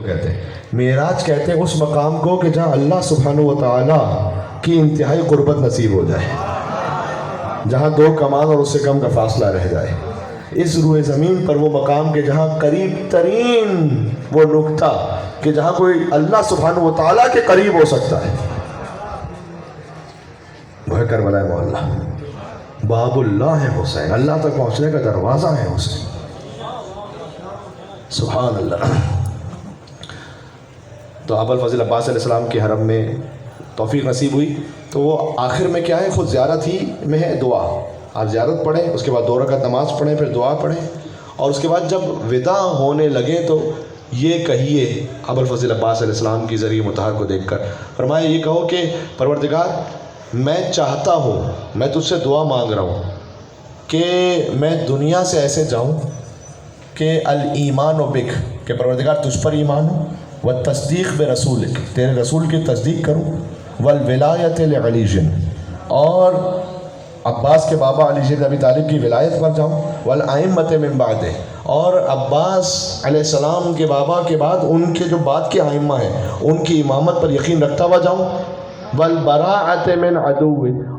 کہتے ہیں؟ معراج کہتے ہیں اس مقام کو کہ جہاں اللہ سبحانہ و تعالیٰ کی انتہائی قربت نصیب ہو جائے، جہاں 2 کمان اور اس سے کم کا فاصلہ رہ جائے، اس روئے زمین پر وہ مقام کے جہاں قریب ترین وہ نقطہ کہ جہاں کوئی اللہ سبحانہ و تعالیٰ کے قریب ہو سکتا ہے، وہ ہے کربلا معلیٰ۔ باب اللہ ہے حسین، اللہ تک پہنچنے کا دروازہ ہے حسین، سبحان اللہ۔ تو ابو الفضل عباس علیہ السلام کے حرم میں توفیق نصیب ہوئی تو وہ آخر میں کیا ہے، خود زیارت ہی میں ہے دعا، آپ زیارت پڑھیں، اس کے بعد 2 رکعت نماز پڑھیں، پھر دعا پڑھیں، اور اس کے بعد جب وداع ہونے لگے تو یہ کہیے ابو الفضل عباس علیہ السلام کی ذریعہ مطہر کو دیکھ کر، فرمایا یہ کہو کہ پروردگار میں چاہتا ہوں، میں تجھ سے دعا مانگ رہا ہوں کہ میں دنیا سے ایسے جاؤں کہ الایمان بک، کہ پروردگار تجھ پر ایمان ہو، والتصدیق برسولک، تیرے رسول کی تصدیق کروں، والولایت لعلی جن، اور عباس کے بابا علی جن ابی طالب کی ولایت پر جاؤں، والائمۃ من بعدہ، اور عباس علیہ السلام کے بابا کے بعد ان کے جو بعد کے ائمہ ہیں ان کی امامت پر یقین رکھتا ہوا جاؤں، والبراءۃ من عدو،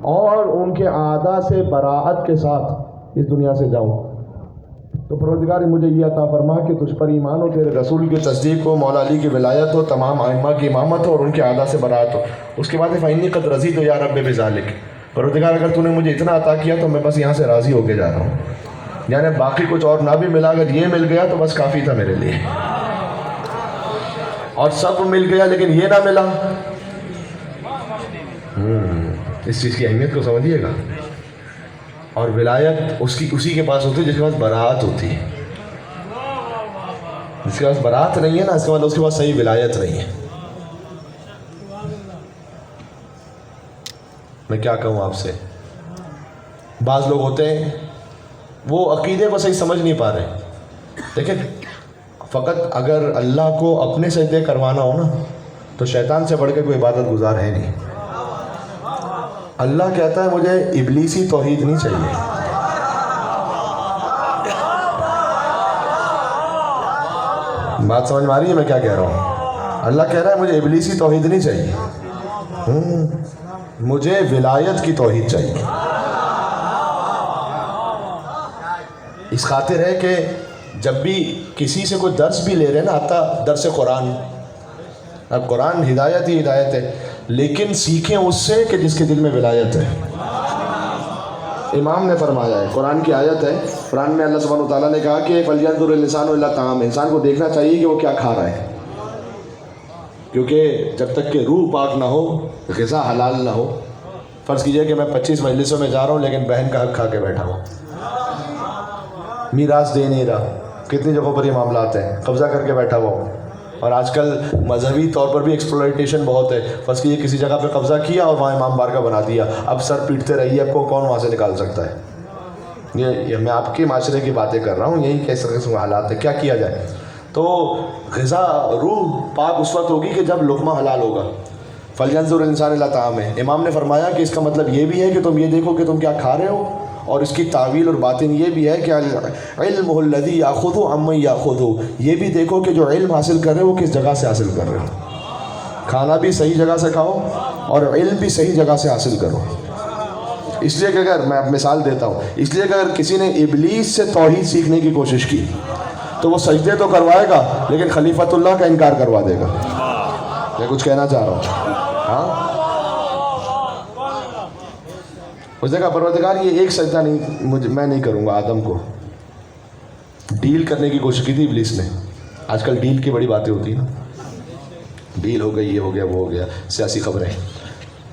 اور ان کے اعداء سے براءت کے ساتھ اس دنیا سے جاؤں۔ تو پروردگار مجھے یہ عطا فرما کہ تجھ پر ایمان ہو، تیرے رسول کی تصدیق ہو، مولا علی کی ولایت ہو، تمام ائمہ کی امامت ہو، اور ان کے اعداء سے براءت ہو۔ اس کے بعد فإنی قد رضیت یا رب بذلک، پروردگار اگر تو نے مجھے اتنا عطا کیا تو میں بس یہاں سے راضی ہو کے جا رہا ہوں، یعنی باقی کچھ اور نہ بھی ملا، اگر یہ مل گیا تو بس کافی تھا میرے لیے، اور سب مل گیا لیکن یہ نہ ملا، اس چیز کی اہمیت کو سمجھیے گا۔ اور ولایت اسی کے پاس ہوتی ہے جس کے پاس براءت ہوتی ہے، جس کے پاس براءت نہیں ہے نا، اس کے بعد اس کے پاس صحیح ولایت نہیں ہے۔ میں کیا کہوں آپ سے، بعض لوگ ہوتے ہیں وہ عقیدے کو صحیح سمجھ نہیں پا رہے، دیکھیں فقط اگر اللہ کو اپنے سجدے کروانا ہو نا تو شیطان سے بڑھ کے کوئی عبادت گزار ہے نہیں۔ اللہ کہتا ہے مجھے ابلیسی توحید نہیں چاہیے، بات سمجھ میں آ رہی ہے میں کیا کہہ رہا ہوں؟ اللہ کہہ رہا ہے مجھے ابلیسی توحید نہیں چاہیے، مجھے ولایت کی توحید چاہیے۔ اس خاطر ہے کہ جب بھی کسی سے کوئی درس بھی لے رہے ہیں نا، آتا درس قرآن، اب قرآن ہدایت ہی ہدایت ہے، لیکن سیکھیں اس سے کہ جس کے دل میں ولایت ہے۔ امام نے فرمایا ہے، قرآن کی آیت ہے، قرآن میں اللہ سبحانہ وتعالیٰ نے کہا کہ فَلْيَنظُرِ الْإِنسَانُ إِلَىٰ طَعَامِهِ، انسان کو دیکھنا چاہیے کہ وہ کیا کھا رہا ہے، کیونکہ جب تک کہ روح پاک نہ ہو، غذا حلال نہ ہو۔ فرض کیجئے کہ میں 25 مجلسوں میں جا رہا ہوں لیکن بہن کا حق کھا کے بیٹھا ہوں، میراث دے نہیں رہا، کتنی جگہوں پر یہ معاملات ہیں، قبضہ کر کے بیٹھا ہوا ہوں، اور آج کل مذہبی طور پر بھی ایکسپلوئٹیشن بہت ہے۔ فرض کیجئے کسی جگہ پہ قبضہ کیا اور وہاں امام بارگاہ بنا دیا، اب سر پیٹتے رہیے، آپ کو کون وہاں سے نکال سکتا ہے؟ یہ میں آپ کے معاشرے کی باتیں کر رہا ہوں، یہی کیسے قسم کے حالات ہیں، کیا کیا جائے؟ تو غذا روح پاک اس وقت ہوگی کہ جب لقمہ حلال ہوگا۔ فَلْيَنظُرِ الْإِنسَانُ إِلَىٰ طَعَامِهِ، امام نے فرمایا کہ اس کا مطلب یہ بھی ہے کہ تم یہ دیکھو کہ تم کیا کھا رہے ہو، اور اس کی تعویل اور باطن یہ بھی ہے کہ علمہ الذی یاخذ عمن یاخذ، یہ بھی دیکھو کہ جو علم حاصل کر رہے ہو کس جگہ سے حاصل کر رہے ہو، کھانا بھی صحیح جگہ سے کھاؤ اور علم بھی صحیح جگہ سے حاصل کرو۔ اس لیے کہ اگر میں مثال دیتا ہوں، اس لیے کہ اگر کسی نے ابلیس سے توحید سیکھنے کی کوشش کی تو وہ سجدے تو کروائے گا لیکن خلیفۃ اللہ کا انکار کروا دے گا۔ میں کچھ کہنا چاہ رہا ہوں، ہاں اس نے کہا پروردگار یہ ایک سجدہ نہیں میں نہیں کروں گا۔ آدم کو ڈیل کرنے کی کوشش کی تھی ابلیس نے، آج کل ڈیل کی بڑی باتیں ہوتی ہیں نا، ڈیل ہو گئی، یہ ہو گیا، وہ ہو گیا، سیاسی خبریں۔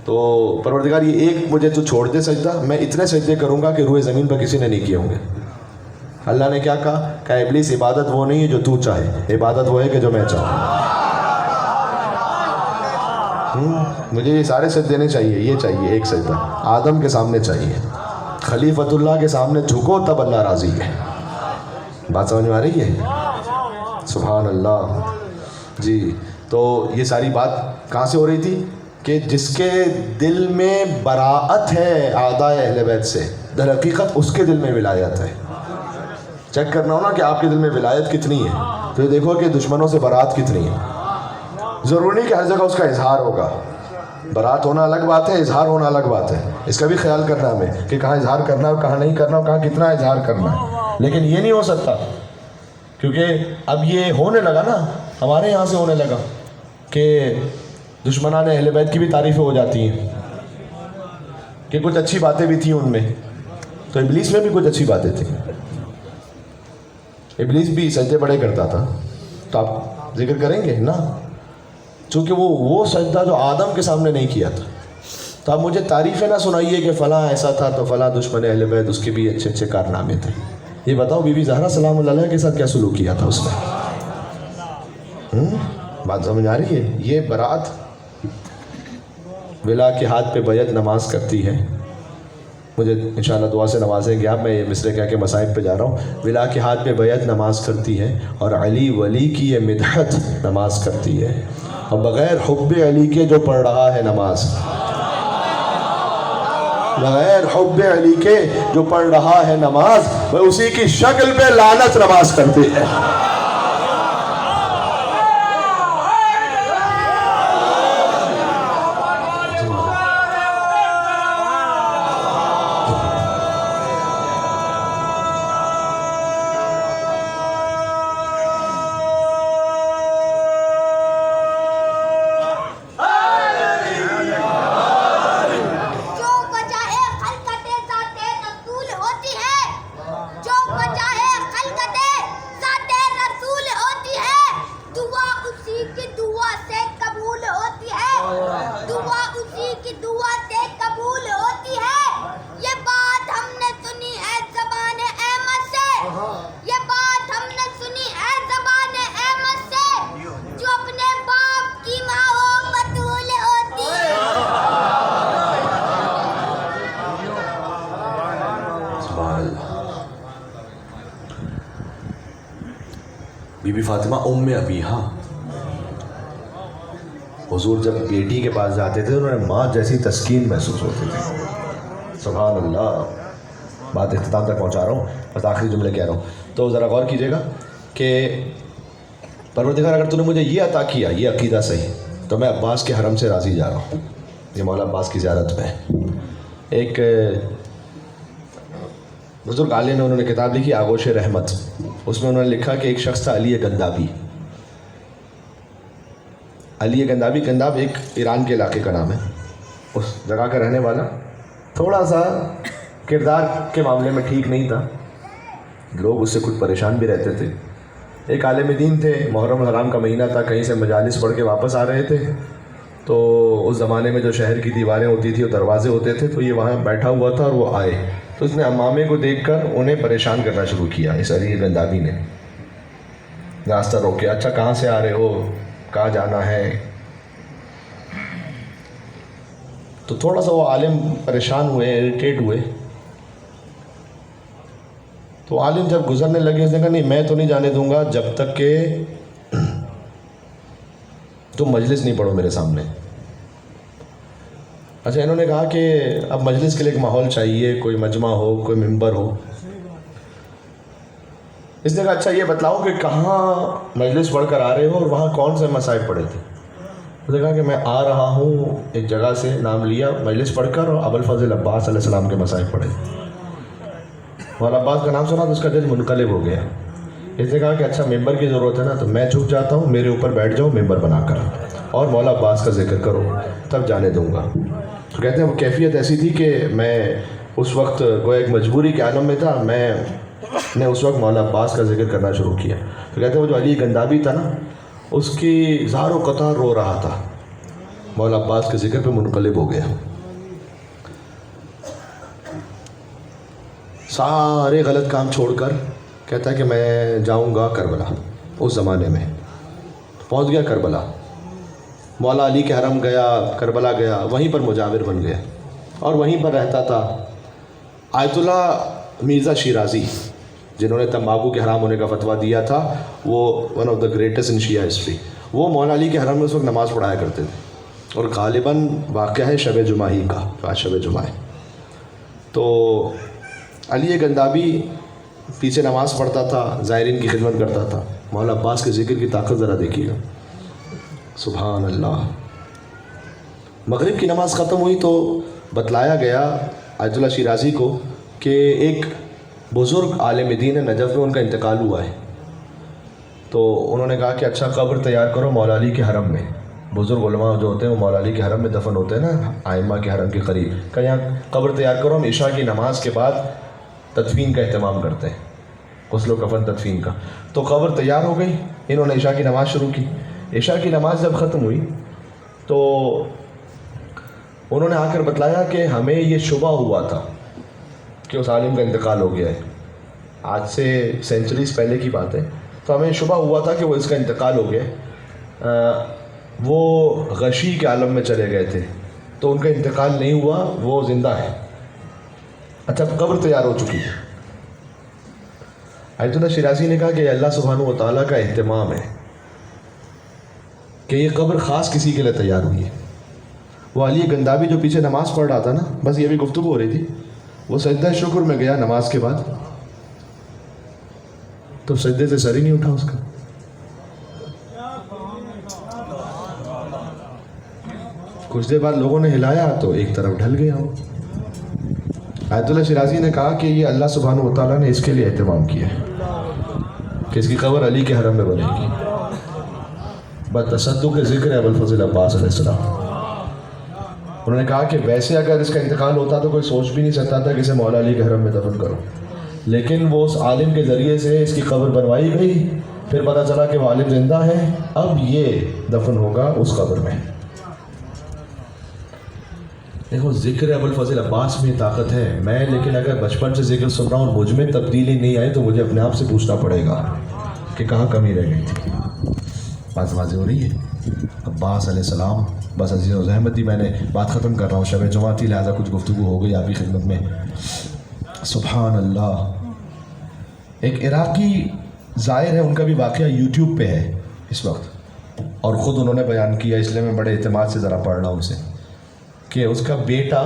تو پروردگار یہ ایک مجھے تو چھوڑ دے سجدہ، میں اتنے سجدے کروں گا کہ روئے زمین پر کسی نے نہیں کیے ہوں گے۔ اللہ نے کیا کہا ابلیس عبادت وہ نہیں ہے جو تو چاہے، عبادت وہ ہے کہ جو میں چاہوں۔ مجھے یہ سارے سجدے نہیں چاہیے، یہ چاہیے ایک سجدہ آدم کے سامنے چاہیے، خلیفۃ اللہ کے سامنے جھکو تب اللہ راضی ہے۔ بات سمجھ میں آ رہی ہے؟ سبحان اللہ جی۔ تو یہ ساری بات کہاں سے ہو رہی تھی کہ جس کے دل میں براءت ہے اعداء اہل بیت سے، در حقیقت اس کے دل میں ولایت ہے۔ چیک کرنا ہو نا کہ آپ کے دل میں ولایت کتنی ہے۔ تو یہ دیکھو کہ دشمنوں سے برات کتنی ہے. ضروری نہیں کہ ہر جگہ اس کا اظہار ہوگا. برات ہونا الگ بات ہے, اظہار ہونا الگ بات ہے. اس کا بھی خیال کرنا ہمیں کہ کہاں اظہار کرنا ہے اور کہاں نہیں کرنا اور کہاں کتنا اظہار کرنا ہے. لیکن یہ نہیں ہو سکتا, کیونکہ اب یہ ہونے لگا نا, ہمارے یہاں سے ہونے لگا کہ دشمنان اہل بیت کی بھی تعریفیں ہو جاتی ہیں کہ کچھ اچھی باتیں بھی تھیں ان میں. تو ابلیس میں بھی کچھ اچھی باتیں تھیں. ابلیس بھی سجدے بڑے کرتا تھا, تو آپ ذکر کریں گے نا, چونکہ وہ سجدہ جو آدم کے سامنے نہیں کیا تھا. تو آپ مجھے تعریفیں نہ سنائیے کہ فلاں ایسا تھا تو فلاں دشمن اہل بیت اس کے بھی اچھے اچھے کارنامے تھے. یہ بتاؤ بی بی زہرا سلام اللہ علیہ کے ساتھ کیا سلوک کیا تھا اس نے؟ بات سمجھ آ رہی ہے؟ یہ برات ولا کے ہاتھ پہ بیعت نماز کرتی ہے. مجھے انشاءاللہ دعا سے نوازیں گے آپ. میں یہ مصرے کہہ کے مصائب پہ جا رہا ہوں. ولا کے ہاتھ پہ بیعت نماز کرتی ہے, اور علی ولی کی یہ مدحت نماز کرتی ہے. اور بغیر حب علی کے جو پڑھ رہا ہے نماز, بغیر حب علی کے جو پڑھ رہا ہے نماز, وہ اسی کی شکل پہ لعنت نماز کرتی ہے. بی بی فاطمہ ام ابیہا, حضور جب بیٹی کے پاس جاتے تھے انہیں ماں جیسی تسکین محسوس ہوتی تھی. سبحان اللہ. بات اختتام تک پہنچا رہا ہوں, بس آخری جملے کہہ رہا ہوں. تو ذرا غور کیجیے گا کہ پروردگار اگر تو نے مجھے یہ عطا کیا, یہ عقیدہ صحیح, تو میں عباس کے حرم سے راضی جا رہا ہوں. یہ مولا عباس کی زیارت میں ایک بزرگ عالم نے انہوں نے کتاب لکھی آغوش رحمت. اس میں انہوں نے لکھا کہ ایک شخص تھا علی گندابی. علی گندابی, گنداب ایک ایران کے علاقے کا نام ہے. اس جگہ کا رہنے والا, تھوڑا سا کردار کے معاملے میں ٹھیک نہیں تھا, لوگ اس سے کچھ پریشان بھی رہتے تھے. ایک عالم دین تھے, محرم الحرام کا مہینہ تھا, کہیں سے مجالس پڑھ کے واپس آ رہے تھے. تو اس زمانے میں جو شہر کی دیواریں ہوتی تھی اور دروازے ہوتے تھے, تو یہ وہاں بیٹھا ہوا تھا اور وہ آئے. تو اس نے امامے کو دیکھ کر انہیں پریشان کرنا شروع کیا. اس علی گندابی نے راستہ روکے, اچھا کہاں سے آ رہے ہو, کہاں جانا ہے. تو تھوڑا سا وہ عالم پریشان ہوئے, اریٹیٹ ہوئے. تو عالم جب گزرنے لگے, اس نے کہا نہیں میں تو نہیں جانے دوں گا جب تک کہ تم مجلس نہیں پڑھو میرے سامنے. اچھا انہوں نے کہا کہ اب مجلس کے لیے ایک ماحول چاہیے, کوئی مجمع ہو, کوئی ممبر ہو. اس نے کہا اچھا یہ بتلاؤ کہ کہاں مجلس پڑھ کر آ رہے ہو اور وہاں کون سے مصائب پڑھے تھے. اس نے کہا کہ میں آ رہا ہوں ایک جگہ سے, نام لیا, مجلس پڑھ کر, اور ابوالفضل عباس علیہ السلام کے مصائب پڑھے. مولا عباس کا نام سنا تو اس کا دل منقلب ہو گیا. اس نے کہا کہ اچھا ممبر کی ضرورت ہے نا, تو میں جھک جاتا ہوں, میرے اوپر بیٹھ جاؤ ممبر بنا کر, اور مولا عباس کا ذکر کرو, تب جانے دوں گا. تو کہتے ہیں وہ کیفیت ایسی تھی کہ میں اس وقت گویا ایک مجبوری کے عالم میں تھا, میں نے اس وقت مولا عباس کا ذکر کرنا شروع کیا. تو کہتے ہیں وہ جو علی گندابی تھا نا, اس کی زار و قطار رو رہا تھا, مولا عباس کے ذکر پہ منقلب ہو گیا. سارے غلط کام چھوڑ کر کہتا ہے کہ میں جاؤں گا کربلا. اس زمانے میں پہنچ گیا کربلا, مولا علی کے حرم گیا, کربلا گیا, وہیں پر مجاور بن گیا, اور وہیں پر رہتا تھا. آیت اللہ مرزا شیرازی, جنہوں نے تمباکو کے حرام ہونے کا فتویٰ دیا تھا, وہ one of the greatest in Shia history, وہ مولا علی کے حرم میں اس وقت نماز پڑھایا کرتے تھے. اور غالباً واقعہ ہے شب جمعہ ہی کا, آج شب جمعہ ہے. تو علی گندابی پیچھے نماز پڑھتا تھا، زائرین کی خدمت کرتا تھا۔ مولا عباس کے ذکر کی طاقت ذرا دیکھیے گا، سبحان اللہ۔ مغرب کی نماز ختم ہوئی تو بتلایا گیا آیت اللہ شیرازی کو کہ ایک بزرگ عالم دین نجف میں ان کا انتقال ہوا ہے۔ تو انہوں نے کہا کہ اچھا قبر تیار کرو مولا علی کے حرم میں۔ بزرگ علماء جو ہوتے ہیں وہ مولا علی کے حرم میں دفن ہوتے ہیں نا، آئمہ کے حرم کے قریب، کہ یہاں قبر تیار کرو، ہم عشاء کی نماز کے بعد تدفین کا اہتمام کرتے ہیں، غسل و کفن تدفین کا۔ تو قبر تیار ہو گئی، انہوں نے عشاء کی نماز شروع کی۔ عشاء کی نماز جب ختم ہوئی تو انہوں نے آ کر بتلایا کہ ہمیں یہ شبہ ہوا تھا کہ اس عالم کا انتقال ہو گیا ہے، آج سے سینچریز پہلے کی بات ہے۔ تو ہمیں شبہ ہوا تھا کہ وہ اس کا انتقال ہو گیا، وہ غشی کے عالم میں چلے گئے تھے، تو ان کا انتقال نہیں ہوا، وہ زندہ ہے۔ اچھا قبر تیار ہو چکی ہے۔ آیت اللہ شیرازی نے کہا کہ اللہ سبحانہ و تعالیٰ کا اہتمام ہے کہ یہ قبر خاص کسی کے لیے تیار ہوئی ہے۔ وہ علی گندابی جو پیچھے نماز پڑھ رہا تھا نا، بس یہ بھی گفتگو ہو رہی تھی، وہ سجدہ شکر میں گیا نماز کے بعد، تو سجدے سے سر ہی نہیں اٹھا اس کا۔ کچھ دیر بعد لوگوں نے ہلایا تو ایک طرف ڈھل گیا وہ۔ آیت اللہ شیرازی نے کہا کہ یہ اللہ سبحانہ و تعالیٰ نے اس کے لیے اہتمام کیا ہے کہ اس کی قبر علی کے حرم میں بنے گی۔ بس تصدق ذکر ہے ابوالفضل عباس علیہ السلام۔ انہوں نے کہا کہ ویسے اگر اس کا انتقال ہوتا تو کوئی سوچ بھی نہیں سکتا تھا کہ اسے مولا علی کے حرم میں دفن کرو، لیکن وہ اس عالم کے ذریعے سے اس کی قبر بنوائی گئی، پھر پتہ چلا کہ وہ عالم زندہ ہے، اب یہ دفن ہوگا اس قبر میں۔ دیکھو ذکر ابوالفضل عباس میں طاقت ہے، میں لیکن اگر بچپن سے ذکر سن رہا ہوں اور مجھ میں تبدیلی نہیں آئی تو مجھے اپنے آپ سے پوچھنا پڑے گا کہ کہاں کمی رہ گئی تھی۔ بات واضح ہو رہی ہے؟ عباس علیہ السلام، بس عزیز و زحمتی میں نے بات ختم کر رہا ہوں، شب جمعہ تھی لہٰذا کچھ گفتگو ہو گئی آپ کی خدمت میں۔ سبحان اللہ۔ ایک عراقی زائر ہے، ان کا بھی واقعہ یوٹیوب پہ ہے اس وقت، اور خود انہوں نے بیان کیا، اس لیے میں بڑے اعتماد سے ذرا پڑھ رہا ہوں اسے، کہ اس کا بیٹا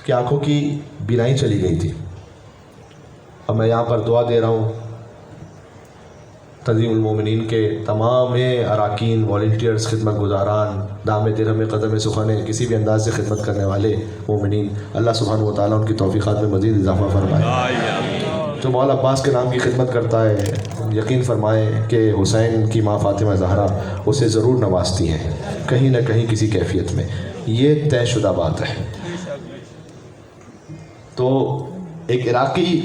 کی آنکھوں کی بینائی چلی گئی تھی۔ اب میں یہاں پر دعا دے رہا ہوں تنظیم المومنین کے تمام اراکین، والنٹیئرز، خدمت گزاران، دام درہم قدم سخن، کسی بھی انداز سے خدمت کرنے والے مومنین، اللہ سبحانہ و تعالیٰ ان کی توفیقات میں مزید اضافہ فرمائے۔ جو مولا عباس کے نام کی خدمت کرتا ہے یقین فرمائے کہ حسین کی ماں فاطمہ زہرا اسے ضرور نوازتی ہیں کہیں نہ کہیں کسی کیفیت میں، یہ طے شدہ بات ہے۔ تو ایک عراقی،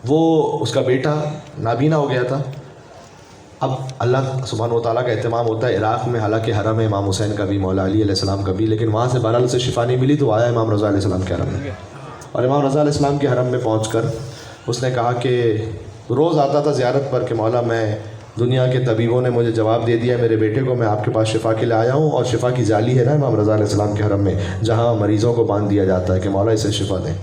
وہ اس کا بیٹا نابینا ہو گیا تھا۔ اب اللہ سبحانہ و تعالیٰ کا اہتمام ہوتا ہے عراق میں، حالانکہ حرم ہے امام حسین کا بھی، مولا علی علیہ السلام کا بھی، لیکن وہاں سے بہرحال سے شفا نہیں ملی تو آیا امام رضا علیہ السلام کے حرم میں، اور امام رضا علیہ السلام کے حرم میں پہنچ کر اس نے کہا کہ روز آتا تھا زیارت پر کہ مولا میں، دنیا کے طبیبوں نے مجھے جواب دے دیا میرے بیٹے کو، میں آپ کے پاس شفا کے لیے آیا ہوں، اور شفا کی جالی ہے نا امام رضا علیہ السلام کے حرم میں جہاں مریضوں کو باندھ دیا جاتا ہے کہ مولا اسے شفا دیں۔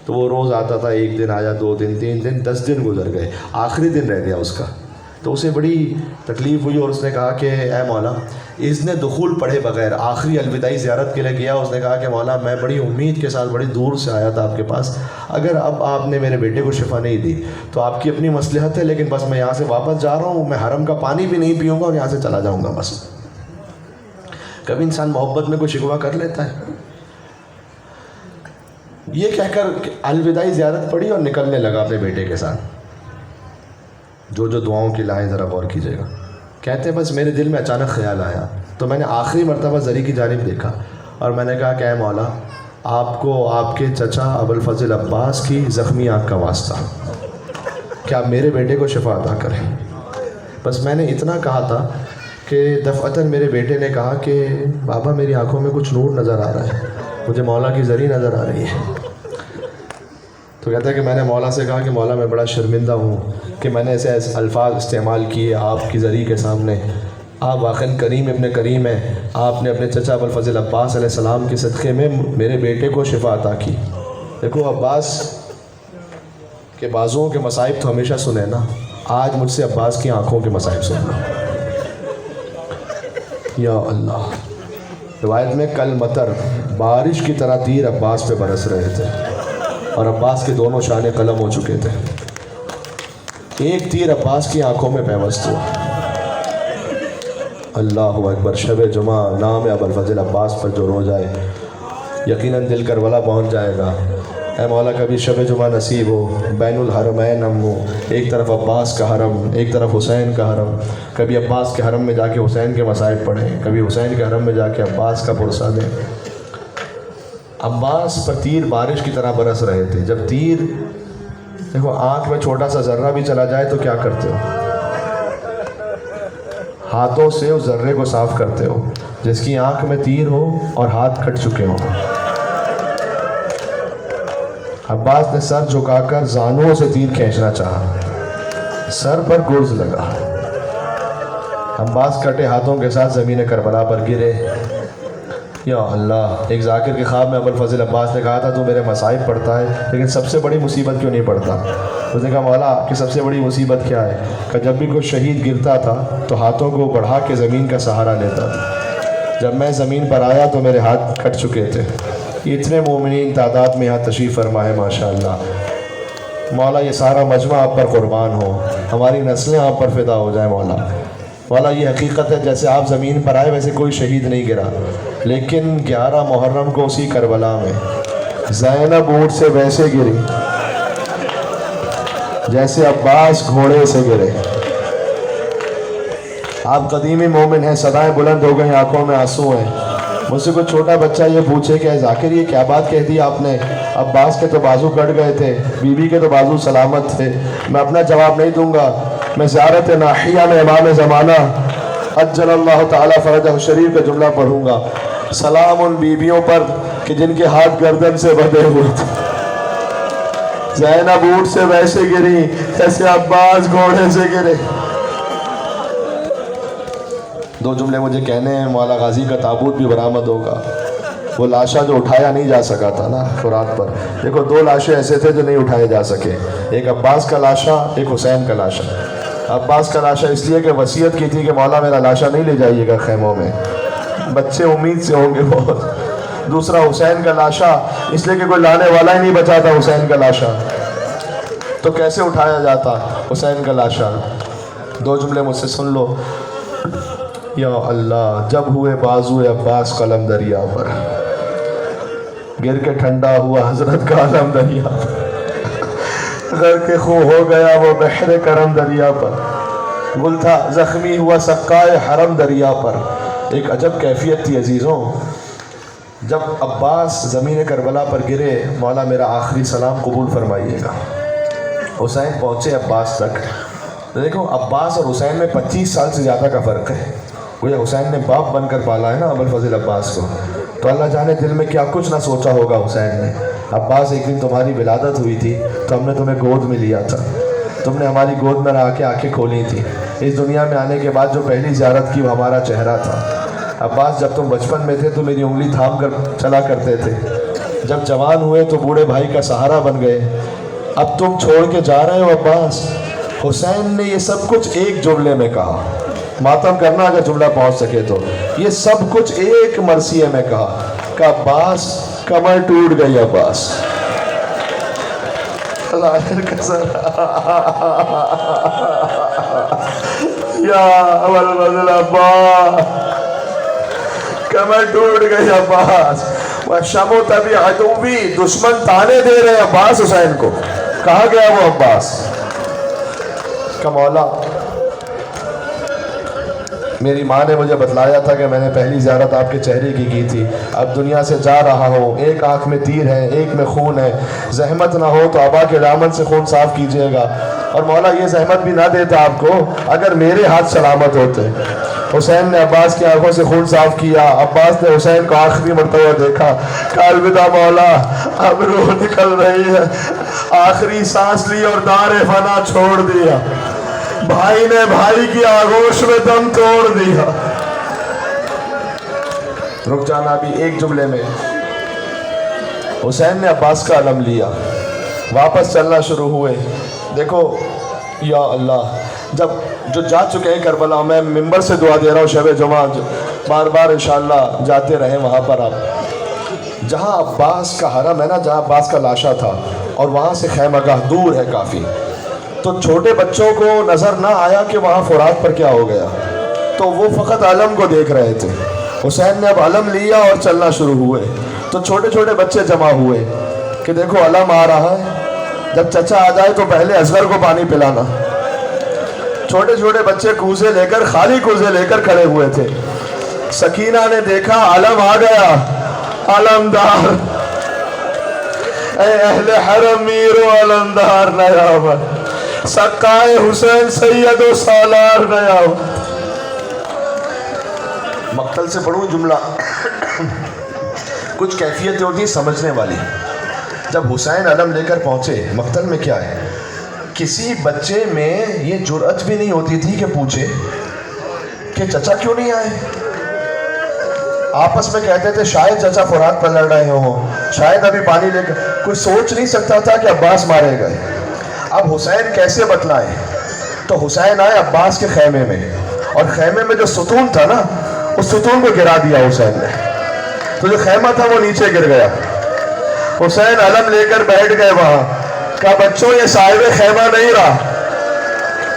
تو وہ روز آتا تھا، ایک دن آیا، 2 دن، 3 دن، 10 دن گزر گئے، آخری دن رہ گیا اس کا۔ تو اسے بڑی تکلیف ہوئی اور اس نے کہا کہ اے مولا، اذن دخول پڑھے بغیر آخری الوداعی زیارت کے لیے گیا، اس نے کہا کہ مولا میں بڑی امید کے ساتھ بڑی دور سے آیا تھا آپ کے پاس، اگر اب آپ نے میرے بیٹے کو شفا نہیں دی تو آپ کی اپنی مصلحت ہے، لیکن بس میں یہاں سے واپس جا رہا ہوں، میں حرم کا پانی بھی نہیں پیوں گا اور یہاں سے چلا جاؤں گا بس۔ کبھی انسان محبت میں کوئی شکوہ کر لیتا ہے۔ یہ کہہ کر الوداعی زیارت پڑھی اور نکلنے لگا اپنے بیٹے کے ساتھ۔ جو دعاؤں کی لائیں ذرا غور کیجیے گا۔ کہتے ہیں بس میرے دل میں اچانک خیال آیا تو میں نے آخری مرتبہ زری کی جانب دیکھا اور میں نے کہا کہ اے مولا، آپ کو آپ کے چچا ابوالفضل عباس کی زخمی آنکھ کا واسطہ کہ آپ میرے بیٹے کو شفا عطا کریں۔ بس میں نے اتنا کہا تھا کہ دفعتاً میرے بیٹے نے کہا کہ بابا میری آنکھوں میں کچھ نور نظر آ رہا ہے، مجھے مولا کی زری نظر آ رہی ہے۔ تو کہتا ہے کہ میں نے مولا سے کہا کہ مولا میں بڑا شرمندہ ہوں کہ میں نے ایسے الفاظ استعمال کیے آپ کی زری کے سامنے، آپ واقعاً کریم ابن کریم ہیں، آپ نے اپنے چچا ابوالفضل عباس علیہ السلام کے صدقے میں میرے بیٹے کو شفا عطا کی۔ دیکھو عباس کے بازوؤں کے مصائب تو ہمیشہ سنے نا، آج مجھ سے عباس کی آنکھوں کے مصائب سننا۔ یا اللہ، روایت میں کل مطر، بارش کی طرح تیر عباس پہ برس رہے تھے۔ اور عباس کے دونوں شانے قلم ہو چکے تھے. ایک تیر عباس کی آنکھوں میں پیوست ہوا. اللہ اکبر. شب جمعہ نام ابوالفضل عباس پر جو رو جائے یقیناً دل کربلا پہنچ جائے گا. اے مولا کبھی شب جمعہ نصیب ہو، بین الحرمین ہم ہو، ایک طرف عباس کا حرم ایک طرف حسین کا حرم. کبھی عباس کے حرم میں جا کے حسین کے مصائب پڑھیں، کبھی حسین کے حرم میں جا کے عباس کا پرسہ دیں. عباس پر تیر بارش کی طرح برس رہے تھے. جب تیر دیکھو آنکھ میں چھوٹا سا ذرہ بھی چلا جائے تو کیا کرتے ہو؟ ہاتھوں سے اس ذرے کو صاف کرتے ہو. جس کی آنکھ میں تیر ہو اور ہاتھ کٹ چکے ہوں. عباس نے سر جھکا کر زانوں سے تیر کھینچنا چاہا، سر پر گرز لگا. عباس کٹے ہاتھوں کے ساتھ زمین کربلا پر گرے. یا اللہ. ایک ذاکر کے خواب میں ابوالفضل عباس نے کہا تھا تو میرے مصائب پڑھتا ہے لیکن سب سے بڑی مصیبت کیوں نہیں پڑھتا؟ اس نے کہا مولا کہ سب سے بڑی مصیبت کیا ہے؟ کہ جب بھی کوئی شہید گرتا تھا تو ہاتھوں کو بڑھا کے زمین کا سہارا لیتا تھا. جب میں زمین پر آیا تو میرے ہاتھ کٹ چکے تھے. اتنے مومنین تعداد میں یہاں تشریف فرما ہے ماشاء اللہ. مولا یہ سارا مجمع آپ پر قربان ہو، ہماری نسلیں آپ پر فدا ہو جائیں مولا. مولا یہ حقیقت ہے جیسے آپ زمین پر آئے ویسے کوئی شہید نہیں گرا، لیکن 11 محرم کو اسی کربلا میں زینب اونٹ سے ویسے گری جیسے عباس گھوڑے سے گرے. آپ قدیمی مومن ہیں، صدائیں بلند ہو گئیں، آنکھوں میں آنسو ہیں. مجھ سے کوئی چھوٹا بچہ یہ پوچھے کہ ذاکر یہ کیا بات کہہ دی آپ نے؟ عباس کے تو بازو کٹ گئے تھے، بی بی کے تو بازو سلامت تھے. میں اپنا جواب نہیں دوں گا، میں زیارت ناحیہ میں امام زمانہ عجل اللہ تعالیٰ فرجہ شریف کا جملہ پڑھوں گا. سلام ان بیویوں پر کہ جن کے ہاتھ گردن سے بندھے ہوئے تھے. زینب اونٹ سے ویسے گری جیسے عباس گھوڑے سے گرے. دو جملے مجھے کہنے ہیں. مولا غازی کا تابوت بھی برآمد ہوگا. وہ لاشا جو اٹھایا نہیں جا سکا تھا نا فرات پر، دیکھو 2 لاشیں ایسے تھے جو نہیں اٹھائے جا سکے. ایک عباس کا لاشا، ایک حسین کا لاشا. عباس کا لاشا اس لیے کہ وصیت کی تھی کہ مولا میرا لاشا نہیں لے جائیے گا خیموں میں، بچے امید سے ہوں گے بہت. دوسرا حسین کا لاشا اس لیے کہ کوئی لانے والا ہی نہیں بچا تھا حسین کا لاشا، تو کیسے اٹھایا جاتا حسین کا لاشا. 2 جملے مجھ سے سن لو. یا اللہ. جب ہوئے بازو عباس قلم دریا پر، گر کے ٹھنڈا ہوا حضرت کا علم دریا پر، غر کے خوں ہو گیا وہ بحر کرم دریا پر، گل تھا زخمی ہوا سقائے حرم دریا پر. ایک عجب کیفیت تھی عزیزوں. جب عباس زمین کربلا پر گرے، مولا میرا آخری سلام قبول فرمائیے گا. حسین پہنچے عباس تک. دیکھو عباس اور حسین میں 25 سال سے زیادہ کا فرق ہے. گویا حسین نے باپ بن کر پالا ہے نا ابوالفضل عباس کو، تو اللہ جانے دل میں کیا کچھ نہ سوچا ہوگا حسین نے. عباس ایک دن تمہاری ولادت ہوئی تھی تو ہم نے تمہیں گود میں لیا تھا، تم نے ہماری گود میں رہ کے آنکھیں کھولی تھی. اس دنیا میں آنے کے بعد جو پہلی زیارت کی وہ ہمارا چہرہ تھا. عباس جب تم بچپن میں تھے تو میری انگلی تھام کر چلا کرتے تھے، جب جوان ہوئے تو بوڑھے بھائی کا سہارا بن گئے، اب تم چھوڑ کے جا رہے ہو عباس. حسین نے یہ سب کچھ ایک جملے میں کہا. ماتم کرنا اگر جملہ پہنچ سکے تو یہ سب کچھ ایک مرثیے میں کہا کہ عباس کمر ٹوٹ گئی. عباس یا ابوالفضل عباس کمر ٹوٹ گئی. عباس وَشَمُ تَبِي عَدُوِّي دشمن تانے دے رہے عباس حسین کو. کہا گیا وہ عباس کا مولا. میری ماں نے مجھے بتلایا تھا کہ میں نے پہلی زیارت آپ کے چہرے کی تھی. اب دنیا سے جا رہا ہوں، ایک آنکھ میں تیر ہے، ایک میں خون ہے. زحمت نہ ہو تو ابا کے دامن سے خون صاف کیجیے گا. اور مولا یہ زحمت بھی نہ دیتا آپ کو اگر میرے ہاتھ سلامت ہوتے. حسین نے عباس کی آنکھوں سے خون صاف کیا. عباس نے حسین کو آخری مرتبہ دیکھا. کہا الوداع مولا، اب روح نکل رہی ہے. آخری سانس لی اور دار فنا چھوڑ دیا. بھائی نے بھائی کی آغوش میں دم توڑ دیا. رک جانا ابھی ایک جملے میں. حسین نے عباس کا علم لیا، واپس چلنا شروع ہوئے. دیکھو یا اللہ، جب جو جا چکے ہیں کربلا، میں ممبر سے دعا دے رہا ہوں شب جمعہ بار بار انشاءاللہ جاتے رہیں وہاں پر. آپ جہاں عباس کا حرم ہے نا، جہاں عباس کا لاشا تھا، اور وہاں سے خیمگاہ دور ہے کافی. تو چھوٹے بچوں کو نظر نہ آیا کہ وہاں فرات پر کیا ہو گیا, تو وہ فقط علم کو دیکھ رہے تھے. حسین نے اب علم لیا اور چلنا شروع ہوئے. تو چھوٹے چھوٹے بچے جمع ہوئے کہ دیکھو علم آ رہا ہے, جب چچا آ جائے تو پہلے اصغر کو پانی پلانا. چھوٹے چھوٹے بچے کوزے لے کر, خالی کوزے لے کر کھڑے ہوئے تھے. سکینہ نے دیکھا علم آ گیا, علمدار, اے اہل حرم میر و علمدار نیامت, سقائے حسین سید و سالار نیامت. مقتل سے پڑھوں جملہ, کچھ کیفیتیں ہوتی سمجھنے والی. جب حسین علم لے کر پہنچے, مقتل میں کیا ہے, کسی بچے میں یہ جرأت بھی نہیں ہوتی تھی کہ پوچھے کہ چچا کیوں نہیں آئے. آپس میں کہتے تھے شاید چچا فرات پر لڑ رہے ہوں, شاید ابھی پانی لے کر. کوئی سوچ نہیں سکتا تھا کہ عباس مارے گئے. اب حسین کیسے بتلائیں, تو حسین آئے عباس کے خیمے میں, اور خیمے میں جو ستون تھا نا, اس ستون کو گرا دیا حسین نے. تو جو خیمہ تھا وہ نیچے گر گیا. حسین علم لے کر بیٹھ گئے وہاں. کہا بچوں یہ صاحب خیمہ نہیں رہا.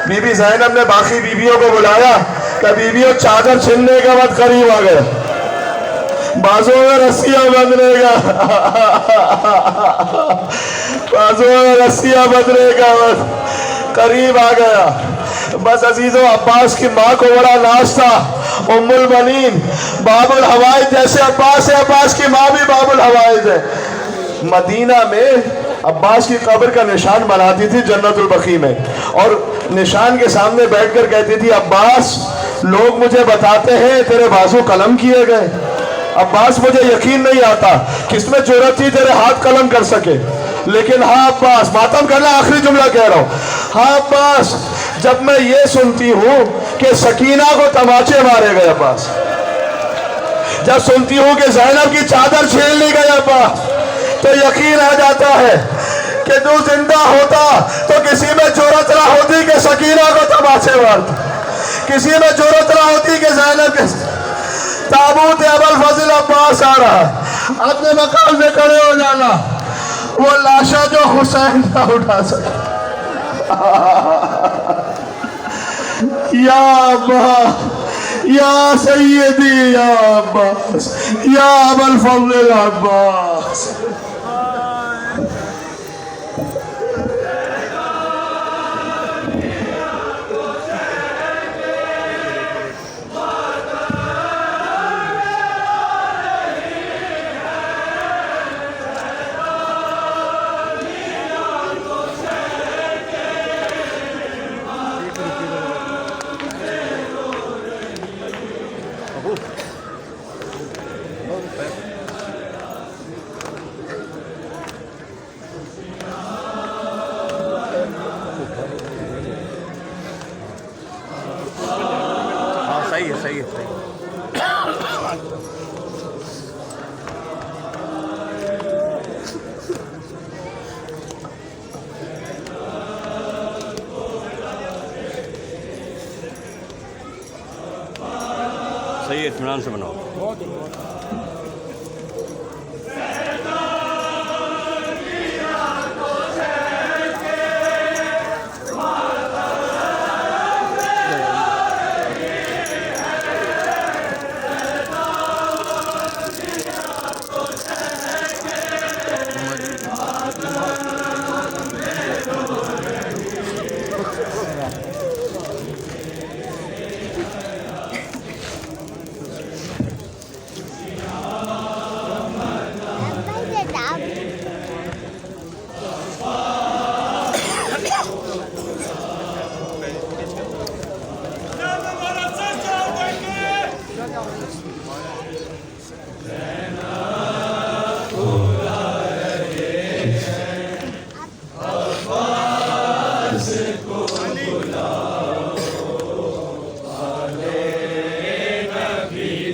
بی بی زینب نے باقی بیویوں کو بلایا, کہ بیویوں چادر چھننے کا وقت قریب آ گیا, بازوں میں رسیاں بندھنے کا, بازوں میں رسیاں بندھنے کا وقت قریب آ گیا. بس عزیزو, عباس کی ماں کو بڑا ناز تھا, ام البنین, باب الحوائج جیسے عباس ہے, عباس کی ماں بھی باب الحوائج ہے. مدینہ میں عباس کی قبر کا نشان بناتی تھی جنت البقیع میں, اور نشان کے سامنے بیٹھ کر کہتی تھی عباس لوگ مجھے بتاتے ہیں تیرے بازو قلم کیے گئے. عباس مجھے یقین نہیں آتا کس میں جرأت تھی تیرے ہاتھ قلم کر سکے, لیکن ہاں عباس, ماتم کرنا, آخری جملہ کہہ رہا ہوں, ہاں عباس جب میں یہ سنتی ہوں کہ سکینہ کو تماچے مارے گئے عباس, جب سنتی ہوں کہ زینب کی چادر چھین لی گئی عباس, تو یقین آ جاتا ہے کہ تو زندہ ہوتا تو کسی میں جرأت نہ ہوتی کہ سکینہ کو تماچے مارتا, کسی میں جرأت نہ ہوتی کہ زینب کے تابوت ابوالفضل عباس آ رہا ہے, اپنے مقام سے کھڑے ہو جانا, وہ لاشا جو حسین نہ اٹھا سکے. یا ابا, یا سیدی, یا عباس, یا ابوالفضل عباس. صحیح ہے. صحیح, اطمینان سے بناؤ.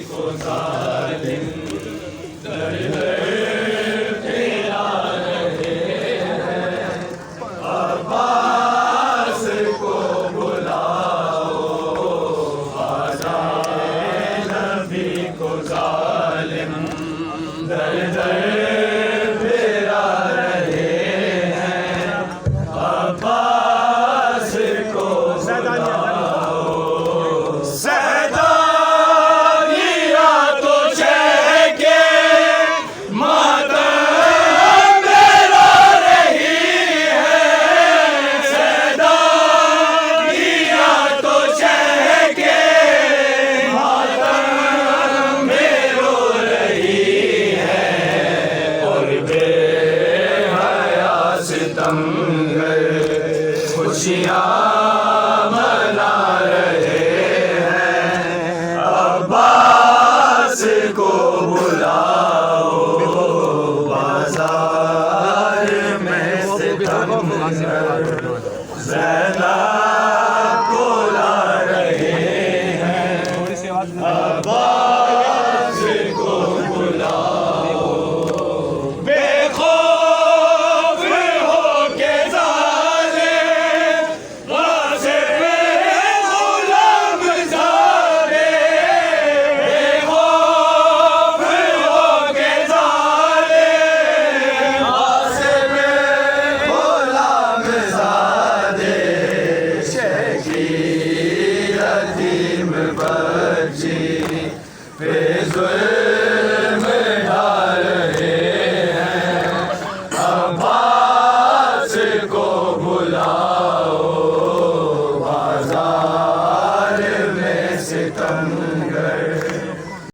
خدا